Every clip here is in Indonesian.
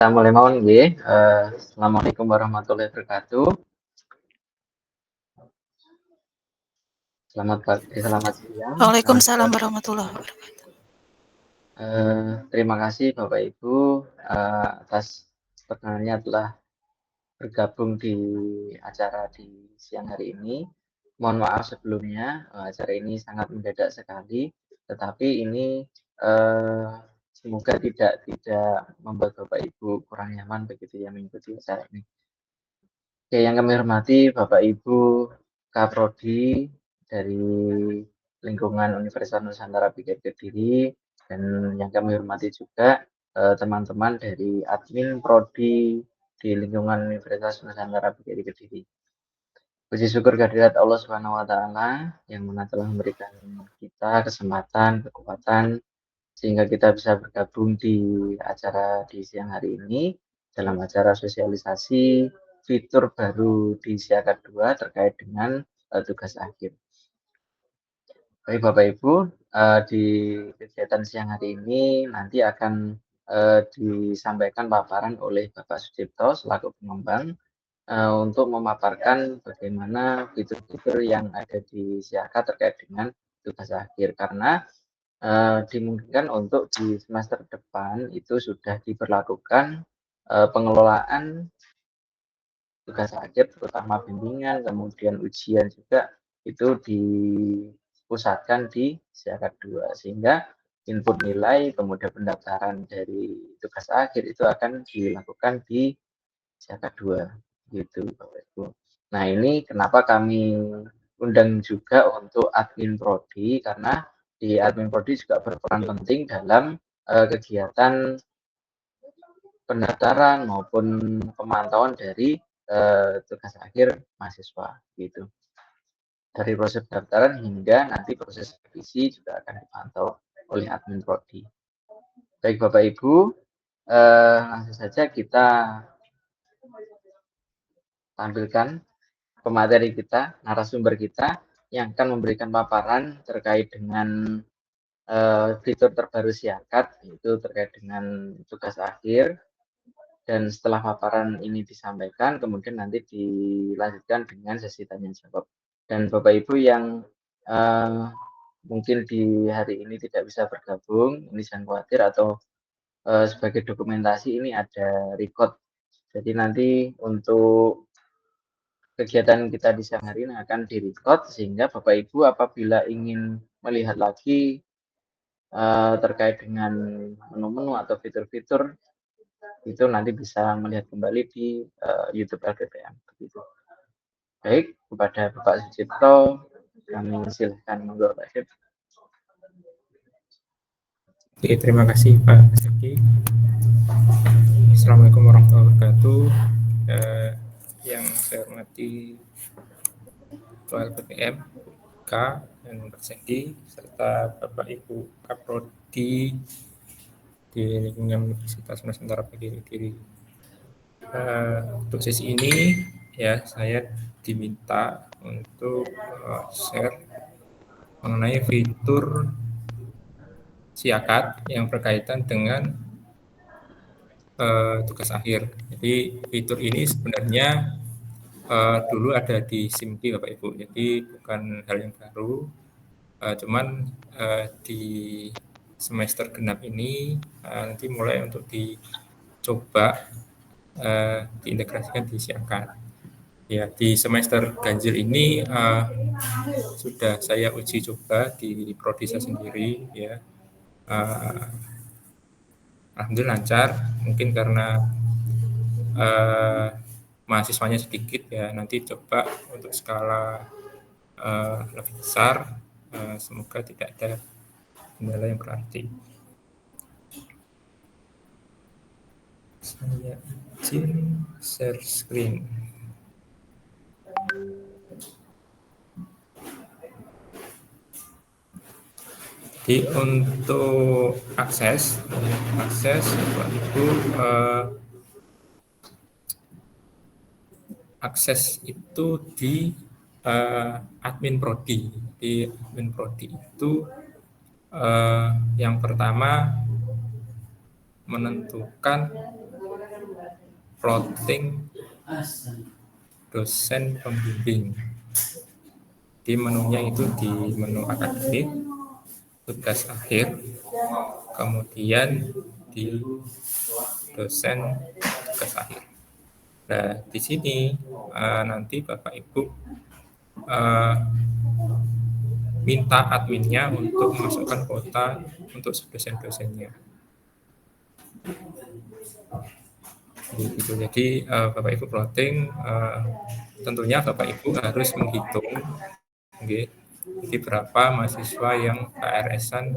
Mulai mawon nggih. Assalamualaikum warahmatullahi wabarakatuh. Selamat pagi, selamat siang. Waalaikumsalam warahmatullahi wabarakatuh. Terima kasih Bapak Ibu atas perkenannya telah bergabung di acara di siang hari ini. Mohon maaf sebelumnya, acara ini sangat mendadak sekali, tetapi ini semoga tidak membuat Bapak Ibu kurang nyaman begitu ya mengikuti acara ini. Oke, yang kami hormati Bapak Ibu Kaprodi dari lingkungan Universitas Nusantara PGRI Kediri, dan yang kami hormati juga teman-teman dari admin Prodi di lingkungan Universitas Nusantara PGRI Kediri. Puji syukur kehadirat Allah Subhanahu wa taala yang mana telah memberikan kita kesempatan, kekuatan sehingga kita bisa bergabung di acara di siang hari ini dalam acara sosialisasi fitur baru di Siakat 2 terkait dengan tugas akhir. Baik Bapak Ibu, di kegiatan siang hari ini nanti akan disampaikan paparan oleh Bapak Sucipto selaku pengembang untuk memaparkan bagaimana fitur-fitur yang ada di Siakat terkait dengan tugas akhir, karena dimungkinkan untuk di semester depan itu sudah diberlakukan pengelolaan tugas akhir, terutama bimbingan, kemudian ujian juga itu dipusatkan di Siakat 2, sehingga input nilai kemudian pendaftaran dari tugas akhir itu akan dilakukan di Siakat 2 gitu Bapak Ibu. Nah, ini kenapa kami undang juga untuk admin prodi, karena di admin prodi juga berperan penting dalam kegiatan pendaftaran maupun pemantauan dari tugas akhir mahasiswa gitu. Dari proses pendaftaran hingga nanti proses revisi juga akan dipantau oleh admin prodi. Baik Bapak Ibu, langsung saja kita tampilkan pemateri kita, narasumber kita yang akan memberikan paparan terkait dengan fitur terbaru Siakat, yaitu terkait dengan tugas akhir. Dan setelah paparan ini disampaikan, kemudian nanti dilanjutkan dengan sesi tanya jawab. Dan Bapak Ibu yang mungkin di hari ini tidak bisa bergabung, ini jangan khawatir, atau sebagai dokumentasi ini ada record. Jadi nanti untuk kegiatan kita di siang hari ini akan direcord, sehingga Bapak Ibu apabila ingin melihat lagi terkait dengan menu-menu atau fitur-fitur itu nanti bisa melihat kembali di YouTube LPPM. Begitu. Baik, kepada Bapak Sucipto kami silakan, monggo Pak Syed. Oke, terima kasih Pak Zaki. Assalamualaikum warahmatullahi wabarakatuh. Yang saya hormati Ketua LPPM, K dan Pak Zaki, serta Bapak Ibu Kaprodi di lingkungan Universitas Nusantara PGRI. Untuk sesi ini ya saya diminta untuk share mengenai fitur Siakat yang berkaitan dengan tugas akhir. Jadi fitur ini sebenarnya dulu ada di SIMKI Bapak Ibu, jadi bukan hal yang baru. Cuman di semester genap ini nanti mulai untuk dicoba diintegrasikan di Siakat. Ya, di semester ganjil ini sudah saya uji coba di prodi saya sendiri ya. Alhamdulillah lancar, mungkin karena mahasiswanya sedikit ya, nanti coba untuk skala lebih besar, semoga tidak ada kendala yang berarti. Saya izin share screen. Jadi untuk akses Bapak Ibu, akses itu di admin prodi. Di admin prodi itu yang pertama menentukan plotting dosen pembimbing. Di menunya itu di menu akademik, tugas akhir, kemudian di dosen tugas akhir. Nah, di sini nanti Bapak Ibu minta adminnya untuk memasukkan kuota untuk dosen-dosennya. Gitu. Jadi Bapak Ibu plotting, tentunya Bapak Ibu harus menghitung, okay, jadi berapa mahasiswa yang KRS-an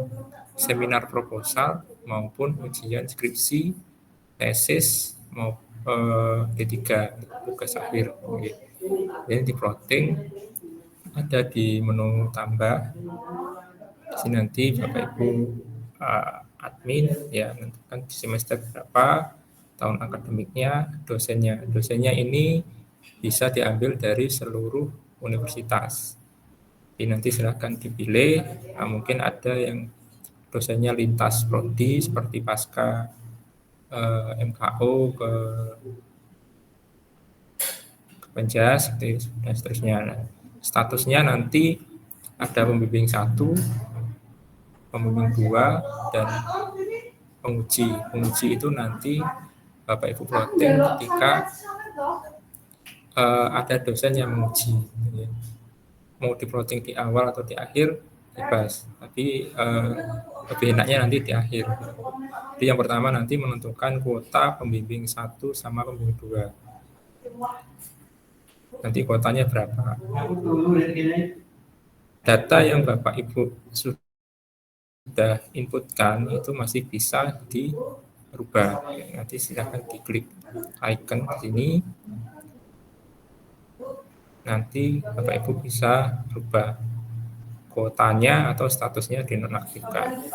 seminar proposal maupun ujian skripsi, tesis maupun D3 tugas akhir. Okay. Jadi di plotting ada di menu tambah. Di sini nanti Bapak Ibu admin ya menentukan semester berapa, tahun akademiknya, dosennya. Dosennya ini bisa diambil dari seluruh universitas. Jadi nanti silakan dipilih. Mungkin ada yang dosennya lintas prodi seperti pasca MKO ke Penjas dan seterusnya. Nah, statusnya nanti ada pembimbing 1, pembimbing 2, dan penguji. Penguji itu nanti Bapak Ibu plotting ketika ada dosen yang menguji. Mau di plotting di awal atau di akhir bebas, tapi lebih enaknya nanti di akhir. Jadi yang pertama nanti menentukan kuota pembimbing 1 sama pembimbing 2. Nanti kuotanya berapa. Data yang Bapak Ibu sudah inputkan itu masih bisa dirubah. Nanti silakan diklik icon di sini. Nanti Bapak Ibu bisa rubah kuotanya atau statusnya dinonaktifkan.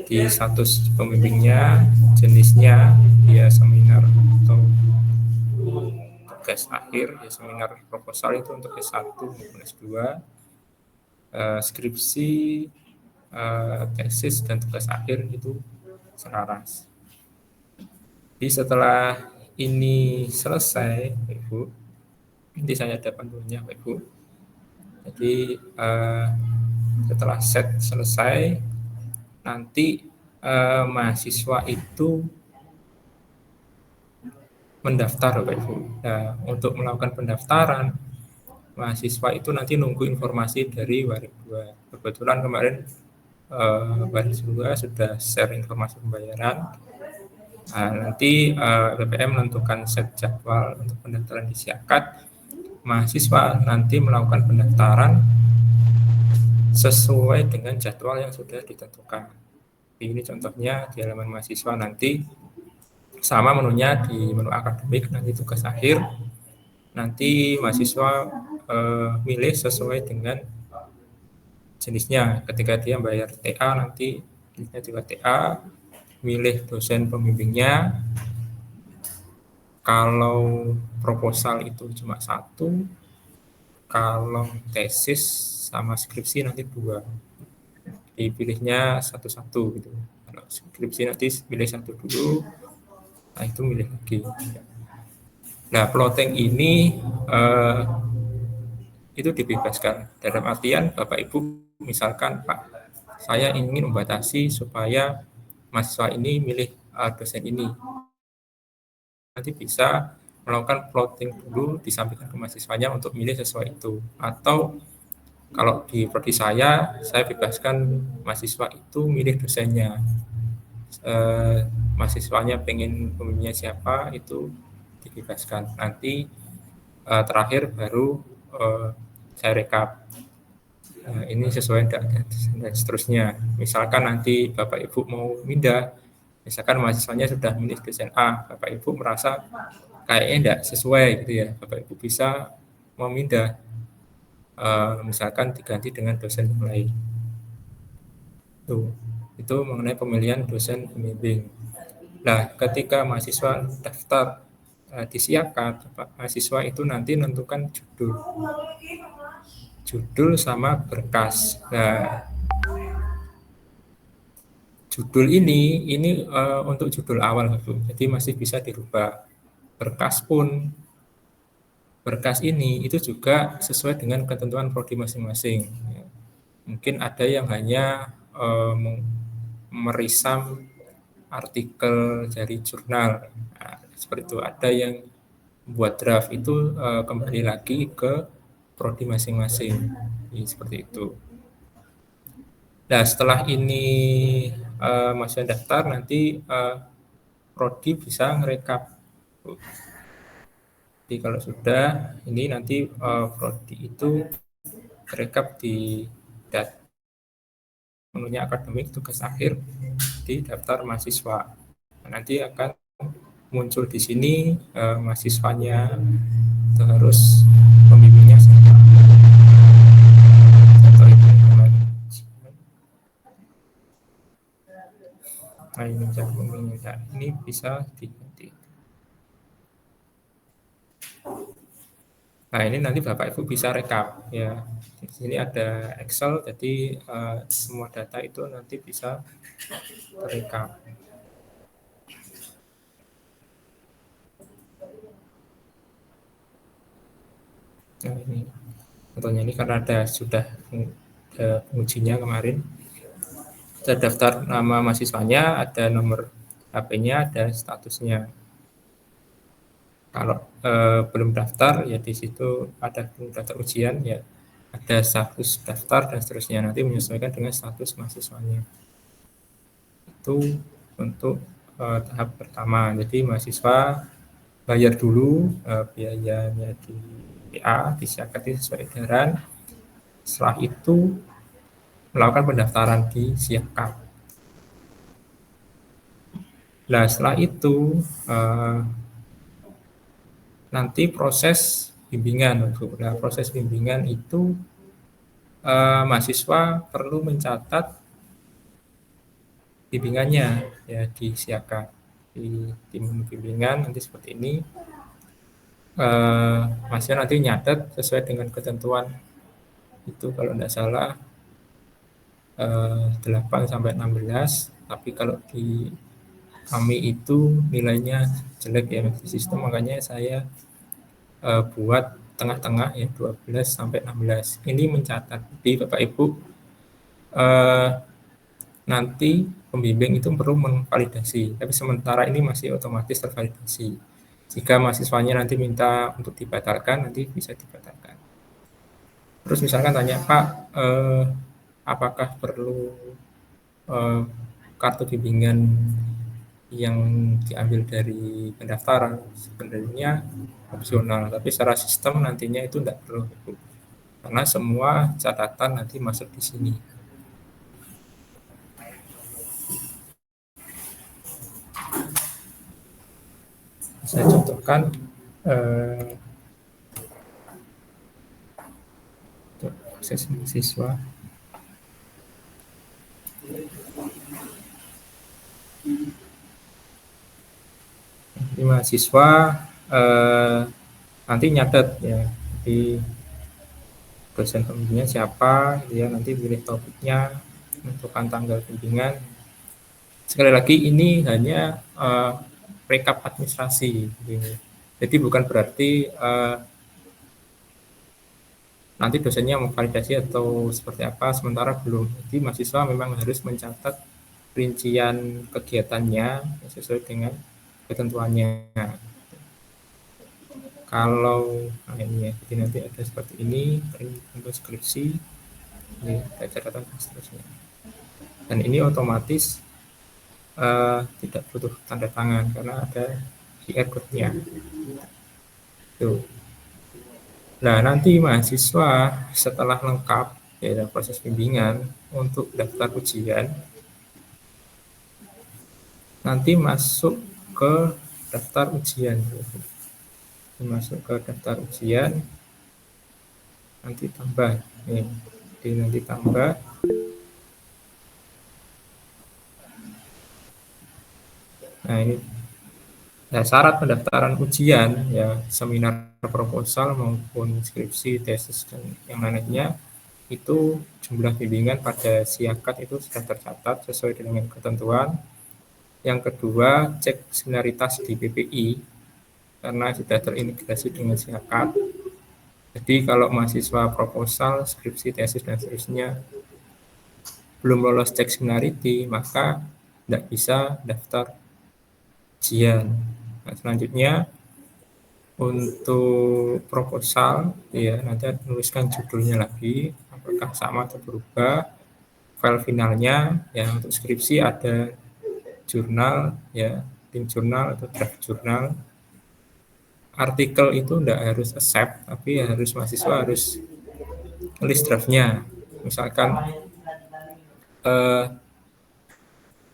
Di status pembimbingnya, jenisnya dia seminar atau tugas akhir, ya seminar proposal itu untuk S1 maupun S2, skripsi, tesis dan tugas akhir itu selaras. Jadi setelah ini selesai, Ibu, nanti saya ada panduannya, Pak Ibu. Jadi setelah set selesai, nanti mahasiswa itu mendaftar, Pak Ibu. Nah, untuk melakukan pendaftaran, mahasiswa itu nanti nunggu informasi dari Warid 2. Kebetulan kemarin Warid 2 sudah share informasi pembayaran. Nah, nanti BPM menentukan set jadwal untuk pendaftaran di Siakat. Mahasiswa nanti melakukan pendaftaran sesuai dengan jadwal yang sudah ditentukan. Ini contohnya di halaman mahasiswa nanti sama menunya di menu akademik, nanti tugas akhir. Nanti mahasiswa milih sesuai dengan jenisnya. Ketika dia bayar TA, nanti jenisnya juga TA, milih dosen pembimbingnya. Kalau proposal itu cuma 1, kalau tesis sama skripsi nanti 2. Dipilihnya satu-satu gitu. Kalau skripsi nanti pilih 1 dulu, nah itu milih lagi. Nah, plotting ini itu dibebaskan. Dalam artian Bapak Ibu misalkan, Pak, saya ingin membatasi supaya mahasiswa ini milih dosen ini. Nanti bisa melakukan plotting dulu, disampaikan ke mahasiswanya untuk milih sesuai itu. Atau kalau di prodi saya bebaskan mahasiswa itu milih dosennya. Mahasiswanya pengen pembimbingnya siapa, itu dibebaskan. Nanti terakhir baru saya rekap. Ini sesuai dan seterusnya. Misalkan nanti Bapak Ibu mau pindah, misalkan mahasiswanya sudah milih dosen A, Bapak Ibu merasa kayaknya tidak sesuai gitu ya, Bapak Ibu bisa memindah, misalkan diganti dengan dosen yang lain. Itu mengenai pemilihan dosen pembimbing. Nah, ketika mahasiswa daftar di Siakat, mahasiswa itu nanti menentukan judul sama berkas. Nah, judul ini untuk judul awal, Bu. Jadi masih bisa dirubah. berkas pun, berkas ini itu juga sesuai dengan ketentuan prodi masing-masing. Ya. Mungkin ada yang hanya merisam artikel dari jurnal, nah, seperti itu. Ada yang buat draft itu kembali lagi ke prodi masing-masing, seperti itu. Nah, setelah ini masih daftar, nanti prodi bisa ngerekap. Jadi kalau sudah, ini nanti prodi itu rekap di menunya akademik tugas akhir di daftar mahasiswa. Nah, nanti akan muncul di sini mahasiswanya, terus pembimbingnya siapa. Nah, ini pembimbingnya. Ini bisa diganti. Nah, ini nanti Bapak Ibu bisa rekap ya. Di sini ada Excel, jadi semua data itu nanti bisa terekam. Nah, ini contohnya ini karena sudah pengujinya kemarin. Ada daftar nama mahasiswanya, ada nomor HP-nya, ada statusnya. Kalau belum daftar, ya di situ ada belum daftar ujian, ya ada status daftar dan seterusnya. Nanti menyesuaikan dengan status mahasiswanya. Itu untuk tahap pertama. Jadi mahasiswa bayar dulu biayanya di PA, disiapkan sesuai edaran. Setelah itu melakukan pendaftaran di Siapkap. Nah, setelah itu nanti proses bimbingan. Nah, proses bimbingan itu mahasiswa perlu mencatat bimbingannya ya di Siapkap. Di tim bimbingan nanti seperti ini. Mahasiswa nanti nyatet sesuai dengan ketentuan itu, kalau tidak salah 8 sampai 16, tapi kalau di kami itu nilainya jelek ya di sistem, makanya saya buat tengah-tengah ya 12 sampai 16. Ini mencatat di Bapak Ibu nanti pembimbing itu perlu memvalidasi, tapi sementara ini masih otomatis tervalidasi. Jika mahasiswanya nanti minta untuk dibatalkan, nanti bisa dibatalkan. Terus misalkan tanya, Pak, apakah perlu kartu bimbingan yang diambil dari pendaftaran? Sebenarnya opsional, tapi secara sistem nantinya itu tidak perlu, karena semua catatan nanti masuk di sini. Saya contohkan untuk akses mahasiswa. Jadi mahasiswa nanti nyatet ya, di dosen pembimbingnya siapa, dia nanti pilih topiknya, menentukan tanggal bimbingan. Sekali lagi ini hanya rekap administrasi, jadi bukan berarti nanti dosennya memvalidasi atau seperti apa, sementara belum. Jadi mahasiswa memang harus mencatat rincian kegiatannya sesuai dengan ketentuannya. Kalau ini ya, jadi nanti ada seperti ini untuk skripsi, ini ada catatan dan seterusnya. Dan ini otomatis tidak butuh tanda tangan karena ada QR code-nya. Tuh. Nah, nanti mahasiswa setelah lengkap ya proses bimbingan untuk daftar ujian, nanti masuk ke daftar ujian. Masuk ke daftar ujian, nanti tambah nih, jadi nanti tambah. Nah, ini nah, syarat pendaftaran ujian ya, seminar proposal maupun skripsi, tesis dan yang lainnya, itu jumlah bimbingan pada Siakat itu sudah tercatat sesuai dengan ketentuan. Yang kedua, cek senioritas di PPI. karena sudah terintegrasi dengan Siakat. Jadi kalau mahasiswa proposal, skripsi, tesis, dan seterusnya belum lolos cek similarity, maka tidak bisa daftar ujian. Nah, selanjutnya untuk proposal, ya nanti tuliskan judulnya lagi, apakah sama atau berubah. File finalnya, ya untuk skripsi ada jurnal, ya tim jurnal atau draft jurnal. Artikel itu tidak harus accept, tapi harus mahasiswa harus tulis draftnya. Misalkan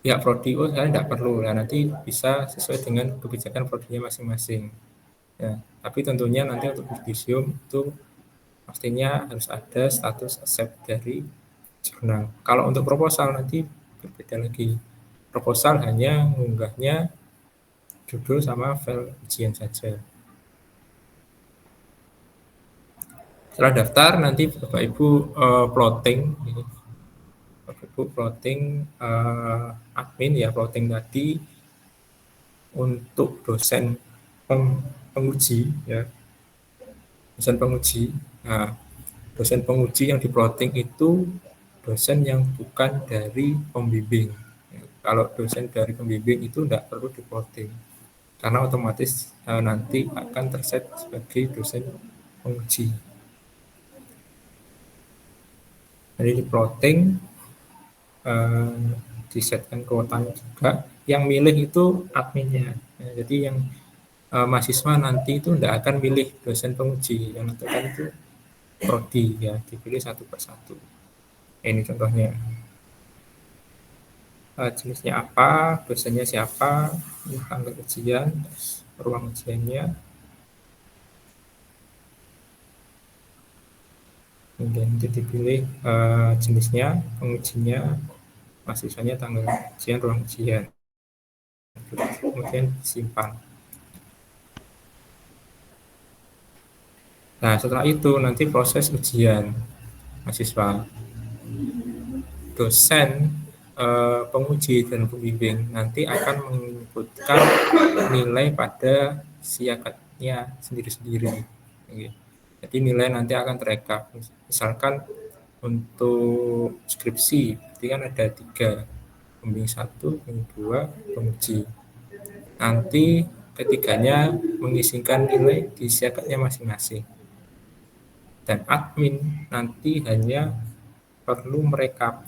pihak prodi, oh saya tidak perlu, nah nanti bisa sesuai dengan kebijakan prodinya masing-masing. Ya, tapi tentunya nanti untuk yudisium itu pastinya harus ada status accept dari jurnal. Kalau untuk proposal nanti berbeda lagi. Proposal hanya mengunggahnya judul sama file ujian saja. Setelah daftar nanti Bapak Ibu plotting, Bapak Ibu plotting admin ya, plotting tadi untuk dosen penguji ya, dosen penguji. Nah, dosen penguji yang diplotting itu dosen yang bukan dari pembimbing. Kalau dosen dari pembimbing itu tidak perlu diplotting, karena otomatis nanti akan terset sebagai dosen penguji. Jadi diplotting, disetkan kuotanya juga. Yang milih itu adminnya. Ya, jadi yang mahasiswa nanti itu tidak akan milih dosen penguji, yang menentukan itu prodi ya, dipilih satu persatu. Ini contohnya. Jenisnya apa, dosennya siapa, tanggal ujian, ruang ujiannya. Kemudian nanti dipilih jenisnya, pengujinya, mahasiswanya, tanggal ujian, ruang ujian. Kemudian simpan. Nah, setelah itu nanti proses ujian mahasiswa. Dosen penguji dan pembimbing nanti akan menyebutkan nilai pada siakatnya sendiri-sendiri. Jadi nilai nanti akan terekap. Misalkan untuk skripsi, berarti kan ada 3, pembimbing 1, pembimbing 2, penguji. Nanti ketiganya mengisikan nilai di siakatnya masing-masing. Dan admin nanti hanya perlu merekap.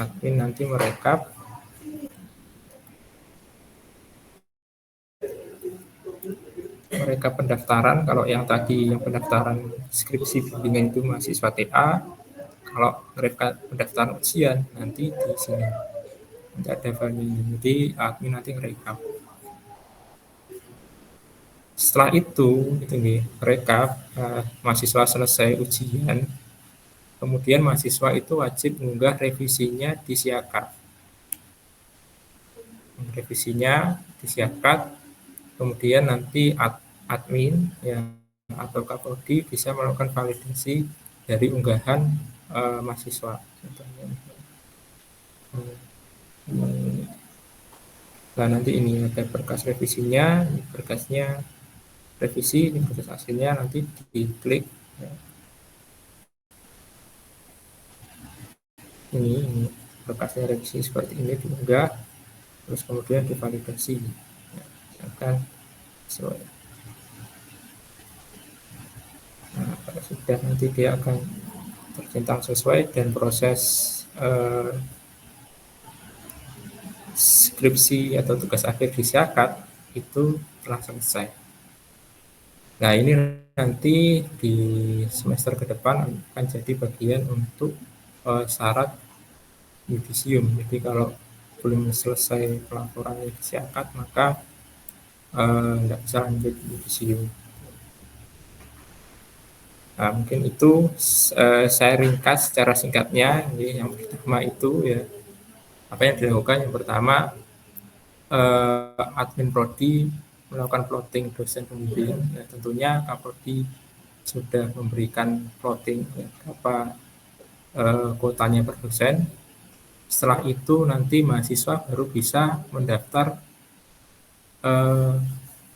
Admin nanti merekap pendaftaran. Kalau yang tadi yang pendaftaran skripsi bimbingan itu mahasiswa TA, kalau mereka pendaftaran ujian nanti di sini nanti ada filenya. Jadi admin nanti merekap. Setelah itu merekap, mahasiswa selesai ujian, kemudian mahasiswa itu wajib mengunggah revisinya di Siakat. Revisinya di Siakat, kemudian nanti admin ya, atau Kaprodi bisa melakukan validasi dari unggahan mahasiswa. Nah, nanti ini ada berkas revisinya, berkasnya revisi, ini berkas hasilnya, nanti diklik ya. Ini berkasnya revisi seperti ini diunggah, terus kemudian divalidasi ya, akan sesuai. Nah, kalau sudah nanti dia akan tercentang sesuai dan proses skripsi atau tugas akhir di Siakat itu telah selesai. Nah, ini nanti di semester ke depan akan jadi bagian untuk syarat yudisium. Jadi kalau belum selesai pelaporannya di Siakat, maka tidak bisa lanjut yudisium. Nah, mungkin itu saya ringkas secara singkatnya. Yang pertama itu ya, apa yang dilakukan? Yang pertama, admin prodi melakukan plotting dosen pembimbing. Ya, tentunya Kaprodi sudah memberikan plotting ya, berapa kuotanya per dosen. Setelah itu nanti mahasiswa baru bisa mendaftar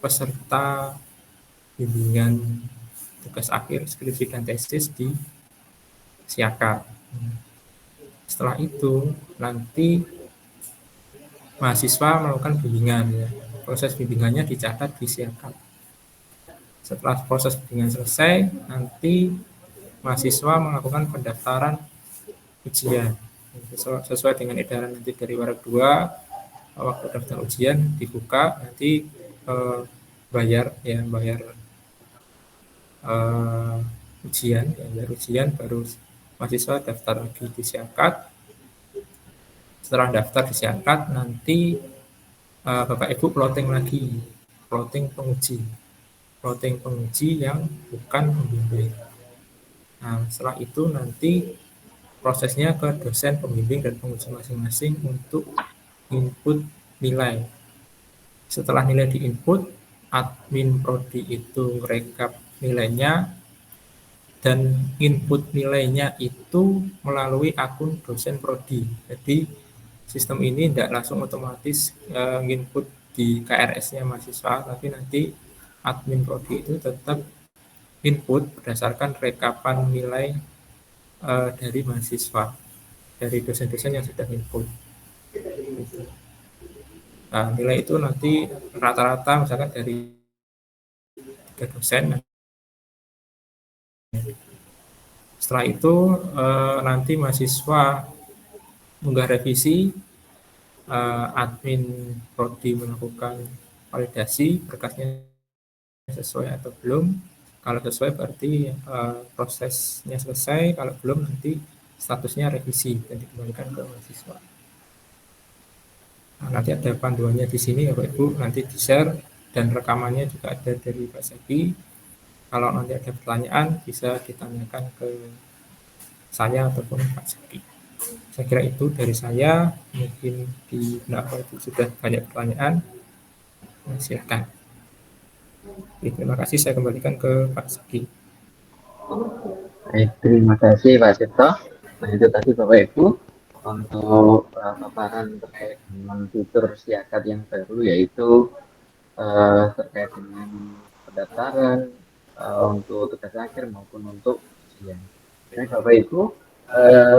peserta bimbingan tugas akhir skripsi dan tesis di Siakap. Setelah itu nanti mahasiswa melakukan bimbingan ya. Proses bimbingannya dicatat di Siakap. Setelah proses bimbingan selesai, nanti mahasiswa melakukan pendaftaran ujian. Sesuai dengan edaran nanti dari Warak 2, waktu daftar ujian dibuka, nanti bayar ujian baru mahasiswa daftar lagi di Siakat. Setelah daftar di Siakat, nanti Bapak Ibu plotting lagi, plotting penguji yang bukan pembimbing. Nah, setelah itu nanti prosesnya ke dosen pembimbing dan penguji masing-masing untuk input nilai. Setelah nilai diinput, admin prodi itu merekap nilainya dan input nilainya itu melalui akun dosen prodi. Jadi sistem ini tidak langsung otomatis input di KRS-nya mahasiswa, tapi nanti admin prodi itu tetap input berdasarkan rekapan nilai dari mahasiswa, dari dosen-dosen yang sudah input. Nah, nilai itu nanti rata-rata misalkan dari 3 dosen. Setelah itu nanti mahasiswa mengunggah revisi, admin prodi melakukan validasi berkasnya sesuai atau belum. Kalau sesuai berarti prosesnya selesai, kalau belum nanti statusnya revisi dan dikembalikan ke mahasiswa. Nah, nanti ada panduannya di sini ya Bapak Ibu, nanti di-share dan rekamannya juga ada dari Pak Zaki. Kalau nanti ada pertanyaan bisa ditanyakan ke saya ataupun Pak Zaki. Saya kira itu dari saya, mungkin di Bapak Ibu sudah banyak pertanyaan, silakan. Terima kasih, saya kembalikan ke Pak Zaki. Baik, terima kasih Pak Cipto. Nah, itu tadi Bapak Ibu untuk paparan terkait dengan fitur Siakat yang baru, yaitu terkait dengan pendaftaran untuk tugas akhir maupun untuk ujian. Jadi Bapak Ibu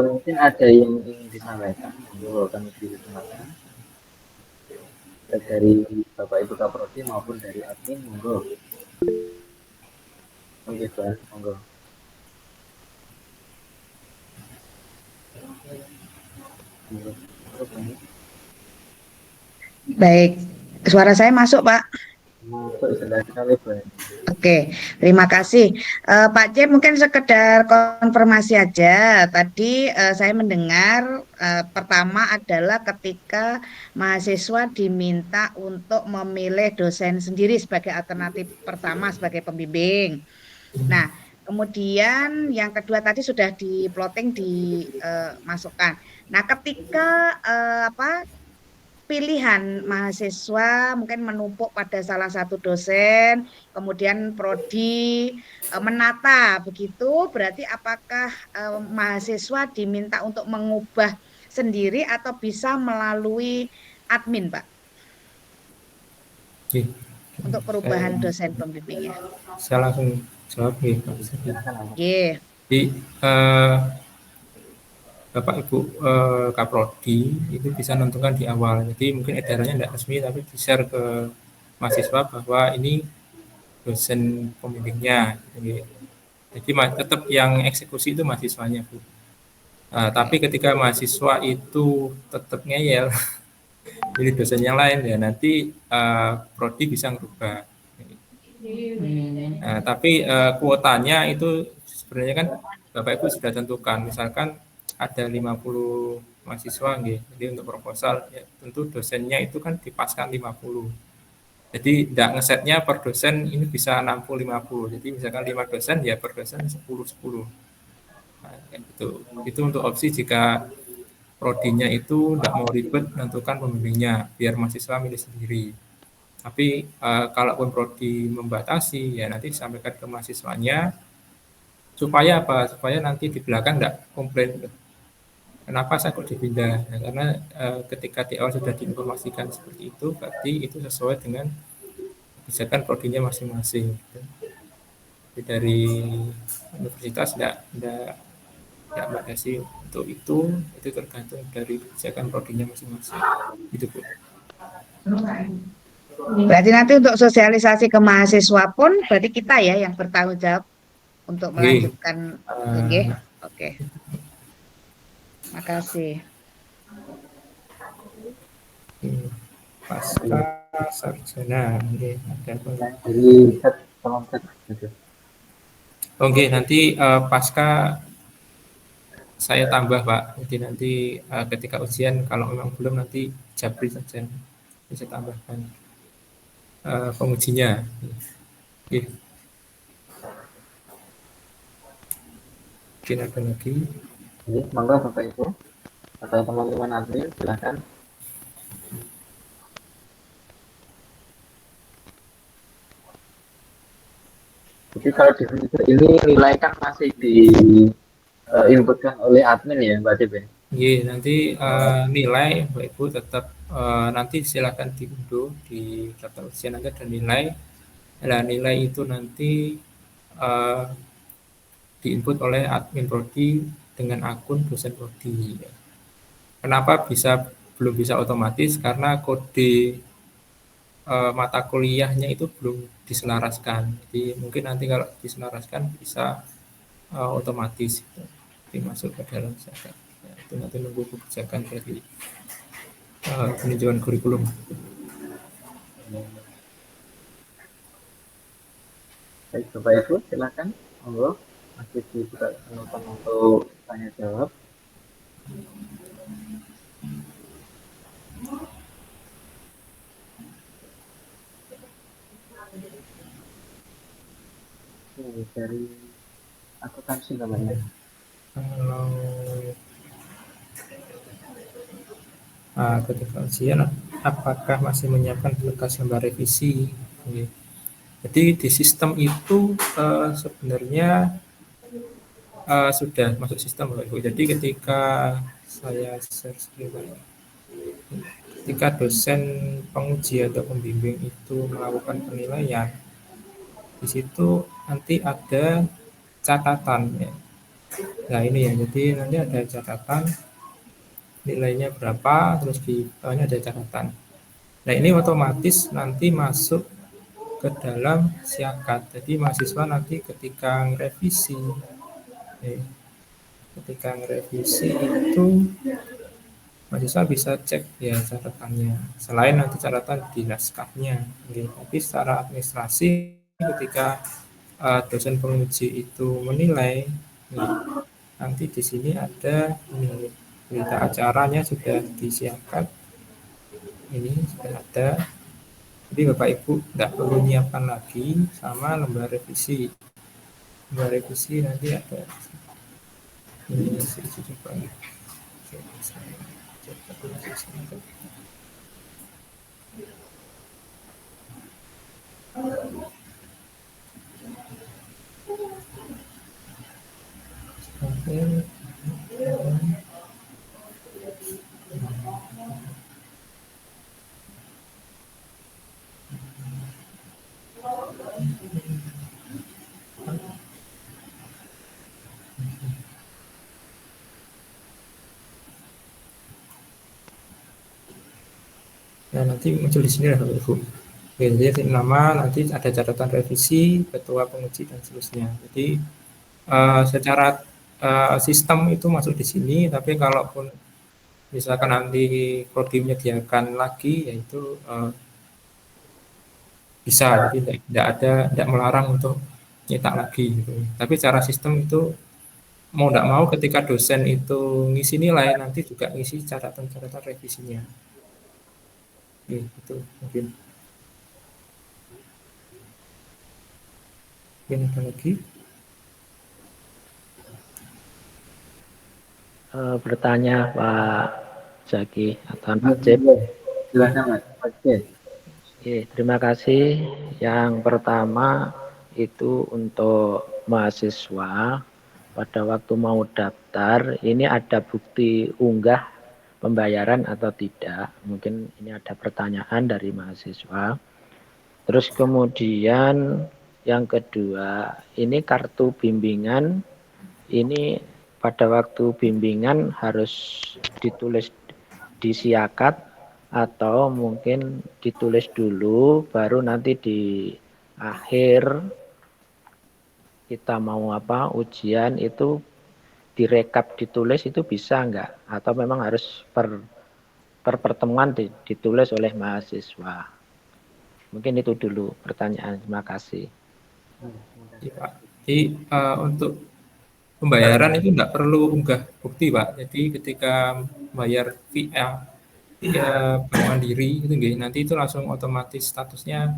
mungkin ada yang ingin disampaikan, untuk kami beri kesempatan dari Bapak Ibu Kaprodi maupun dari admin, monggo. Oke, Pak, monggo. Baik, suara saya masuk, Pak? Masuk, jelas sekali, Pak. Oke, terima kasih. Pak J, mungkin sekedar konfirmasi aja. Tadi saya mendengar pertama adalah ketika mahasiswa diminta untuk memilih dosen sendiri sebagai alternatif pertama sebagai pembimbing. Nah, kemudian yang kedua tadi sudah di-plotting, dimasukkan. Nah, ketika pilihan mahasiswa mungkin menumpuk pada salah satu dosen, kemudian prodi menata begitu, berarti apakah mahasiswa diminta untuk mengubah sendiri atau bisa melalui admin, Pak? Oke. Untuk perubahan dosen pembimbingnya. Saya langsung jawab ya Pak Zaki. Yeah. Jadi Bapak Ibu Kaprodi itu bisa menentukan di awal. Jadi mungkin edarannya tidak resmi tapi di-share ke mahasiswa bahwa ini dosen pembimbingnya. Jadi tetap yang eksekusi itu mahasiswanya, Bu. Tapi ketika mahasiswa itu tetap ngeyel pilih dosen yang lain, ya nanti prodi bisa merubah. Tapi kuotanya itu sebenarnya kan Bapak Ibu sudah tentukan, misalkan ada 50 mahasiswa, jadi untuk proposal ya, tentu dosennya itu kan dipaskan 50. Jadi tidak ngesetnya per dosen ini bisa 60-50. Jadi misalkan 5 dosen ya per dosen 10-10. Nah, gitu. Itu untuk opsi jika prodinya itu tidak mau ribet menentukan pembimbingnya, biar mahasiswa milih sendiri. Tapi kalaupun prodi membatasi, ya nanti disampaikan ke mahasiswanya supaya apa? Supaya nanti di belakang tidak komplain. Kenapa saya kok dipindah? Nah, karena ketika di awal sudah diinformasikan seperti itu, berarti itu sesuai dengan kebijakan prodinya masing-masing. Gitu. Jadi dari universitas tidak batasi untuk itu tergantung dari kebijakan prodinya masing-masing. Gitu Bu. Berarti nanti untuk sosialisasi ke mahasiswa pun berarti kita ya yang bertanggung jawab untuk Oke. melanjutkan. Oke, oke. Makasih. Pasca sarjana, oke, ada apa? Yang dari set tolong set gitu. Oke, nanti pasca saya tambah Pak. Jadi nanti ketika ujian kalau memang belum nanti japri saja bisa tambahkan pengujinya. Oke, mungkin ada lagi. Jadi semoga Bapak Ibu atau teman-teman admin silakan. Jadi kalau di ini nilai kan masih di inputkan oleh admin ya Mbak Cip ya? Iya, nanti nilai Bapak Ibu tetap nanti silakan diunduh di daftar ujian nanti ada nilai. Nah, nilai itu nanti diinput oleh admin prodi dengan akun dosen prodi. Kenapa belum bisa otomatis? Karena kode mata kuliahnya itu belum diselaraskan. Jadi mungkin nanti kalau diselaraskan bisa otomatis gitu, dimasuk ke dalam zakat. Ya, itu nanti nunggu kebijakan dari peninjauan kurikulum. Baik Bapak Ibu silakan. Monggo masih dibuka kesempatan untuk tanya jawab. Oke, dari akuntansi namanya. Kalau ketika ujian, apakah masih menyiapkan berkas lembar revisi? Oke. Jadi di sistem itu sebenarnya sudah masuk sistem Bapak Ibu. Jadi ketika saya search ketika dosen penguji atau pembimbing itu melakukan penilaian, di situ nanti ada catatan ya. Nah ini ya, jadi nanti ada catatan nilainya berapa, terus di bawahnya ada catatan. Nah ini otomatis nanti masuk ke dalam siakat. Jadi mahasiswa nanti ketika ngerevisi, itu mahasiswa bisa cek ya catatannya. Selain nanti catatan di naskahnya, tapi secara administrasi ketika dosen penguji itu menilai, nanti di sini ada berita acaranya sudah disiapkan. Ini sudah ada. Jadi Bapak Ibu tidak perlu nyiapkan lagi sama lembar revisi. Lembar revisi nanti ada. Ini coba. Nah, nanti muncul di sini lah Bapak Ibu. Jadi nama nanti ada catatan revisi, ketua penguji dan seterusnya. Jadi secara sistem itu masuk di sini, tapi kalaupun misalkan nanti prodi menyediakan lagi, yaitu bisa, jadi tidak melarang untuk nyetak lagi. Gitu. Tapi secara sistem itu mau tidak mau ketika dosen itu ngisi nilai, nanti juga ngisi catatan-catatan revisinya. Oke, itu mungkin. Mungkin ada lagi. Bertanya Pak Zaki atau Pak Cip. Silakan Pak Cip. Oke, terima kasih. Yang pertama itu untuk mahasiswa pada waktu mau daftar ini ada bukti unggah pembayaran atau tidak. Mungkin ini ada pertanyaan dari mahasiswa. Terus kemudian yang kedua, ini kartu bimbingan, ini pada waktu bimbingan harus ditulis di siakat atau mungkin ditulis dulu baru nanti di akhir kita mau ujian itu direkap ditulis itu bisa enggak? Atau memang harus per pertemuan ditulis oleh mahasiswa? Mungkin itu dulu pertanyaan. Terima kasih. Ya, Pak. Jadi untuk pembayaran itu tidak perlu unggah bukti, Pak. Jadi ketika bayar via Bank Mandiri itu nanti itu langsung otomatis statusnya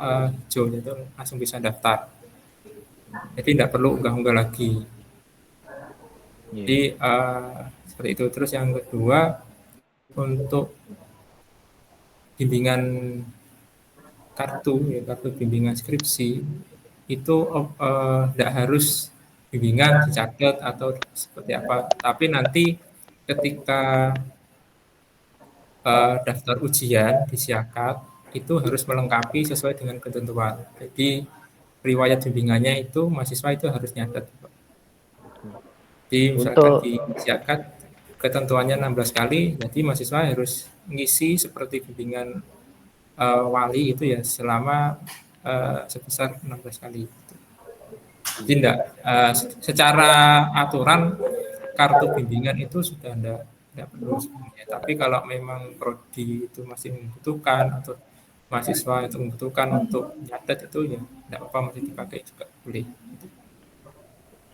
hijau, itu langsung bisa daftar. Jadi tidak perlu unggah-unggah lagi. Jadi seperti itu. Terus yang kedua, untuk bimbingan kartu bimbingan skripsi itu tidak harus bimbingan dicatat atau seperti apa. Tapi nanti ketika daftar ujian disiapkan itu harus melengkapi sesuai dengan ketentuan. Jadi riwayat bimbingannya itu mahasiswa itu harus nyatet. Jadi misalkan disiapkan ketentuannya 16 kali, jadi mahasiswa harus ngisi seperti bimbingan wali itu ya selama sebesar 16 kali. Jadi tidak secara aturan kartu bimbingan itu sudah tidak perlu sebenarnya. Tapi kalau memang prodi itu masih membutuhkan atau mahasiswa itu membutuhkan untuk nyatet itu ya tidak apa-apa, masih dipakai juga boleh.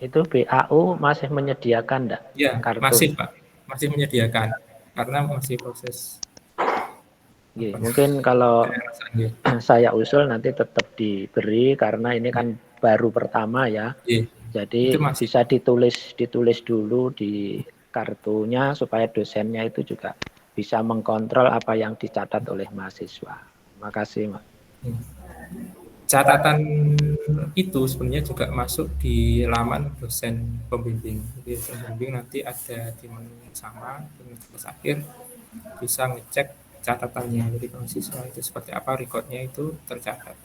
Itu BAU masih menyediakan enggak? Ya, kartu? masih Pak, masih menyediakan karena masih proses. Mungkin kalau saya usul nanti tetap diberi karena ini kan baru pertama ya. Jadi bisa ditulis dulu di kartunya supaya dosennya itu juga bisa mengkontrol apa yang dicatat oleh mahasiswa. Terima kasih, Mas. Catatan itu sebenarnya juga masuk di laman dosen pembimbing. Jadi dosen pembimbing nanti ada di menu yang sama, di tugas akhir bisa ngecek catatannya. Jadi mahasiswa itu seperti apa, recordnya itu tercatat.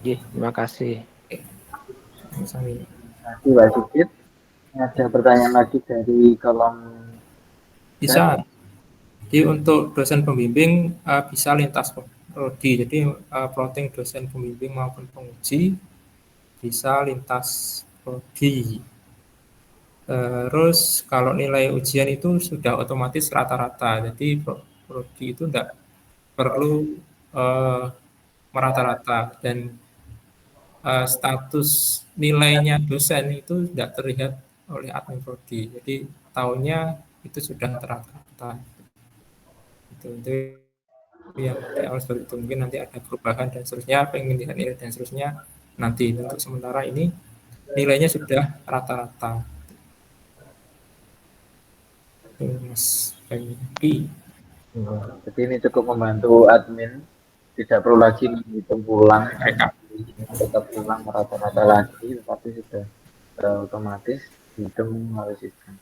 Terima kasih. Terima kasih Pak Sigit. Ada pertanyaan lagi dari kolom bisa. Jadi untuk dosen pembimbing bisa lintas prodi. Jadi plotting dosen pembimbing maupun penguji bisa lintas prodi. Terus kalau nilai ujian itu sudah otomatis rata-rata. Jadi prodi itu tidak perlu merata-rata dan status nilainya dosen itu tidak terlihat oleh admin prodi. Jadi tahunnya itu sudah rata-rata. Itu yang awal seperti itu. Mungkin nanti ada perubahan dan seterusnya, pengen lihat nilai dan seterusnya nanti. Untuk sementara ini nilainya sudah rata-rata. Mas Fengki. Jadi ini cukup membantu admin, tidak perlu lagi menghitung ulang, tetap ulang rata-rata lagi, tetapi sudah otomatis dihitung melalui sistem.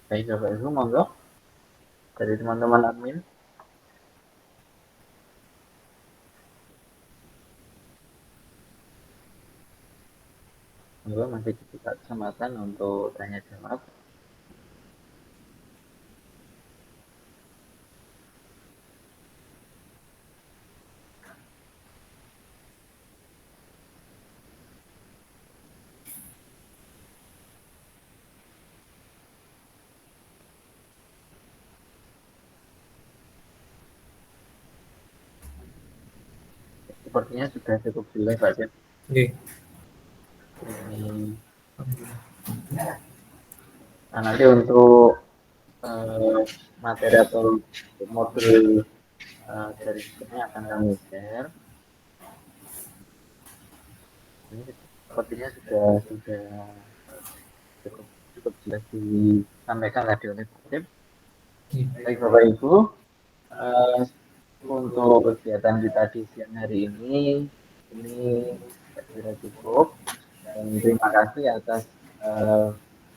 Baik Bapak Ibu, monggo dari teman-teman admin. Monggo masih dibuka kesempatan untuk tanya jawab. Sepertinya sudah cukup jelas Pak Cip. Nah, nanti untuk materi atau modul dari sistemnya akan kami share. Ini sepertinya sudah cukup jelas disampaikan tadi oleh Pak Cip. Baik Bapak Ibu, untuk kegiatan kita di siang hari ini saya kira cukup. Dan terima kasih atas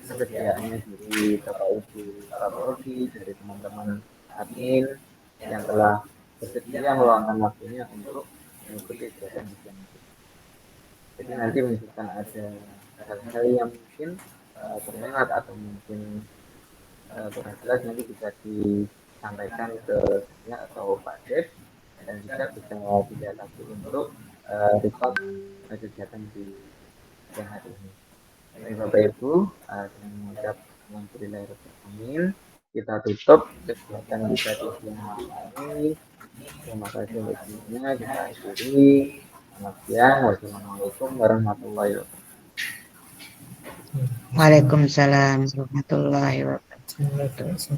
kesediaannya dari Bapak Ibu Kaprodi, dari teman-teman admin yang telah bersedia meluangkan waktunya untuk mengikuti kegiatan ini. Jadi nanti misalkan ada hal-hal yang mungkin terlewat atau mungkin kurang jelas, nanti bisa disampaikan ke saya atau Pak Dev, dan juga bisa tidak lagi untuk record kegiatan di siang hari ini. Baik Bapak Ibu, dengan mengucap Alhamdulillahirrahmanirrahim, kita tutup kegiatan kita di siang hari ini. Terima kasih untuk semuanya, kita akhiri. Selamat siang, wassalamualaikum warahmatullahi wabarakatuh. Waalaikumsalam warahmatullahi wabarakatuh.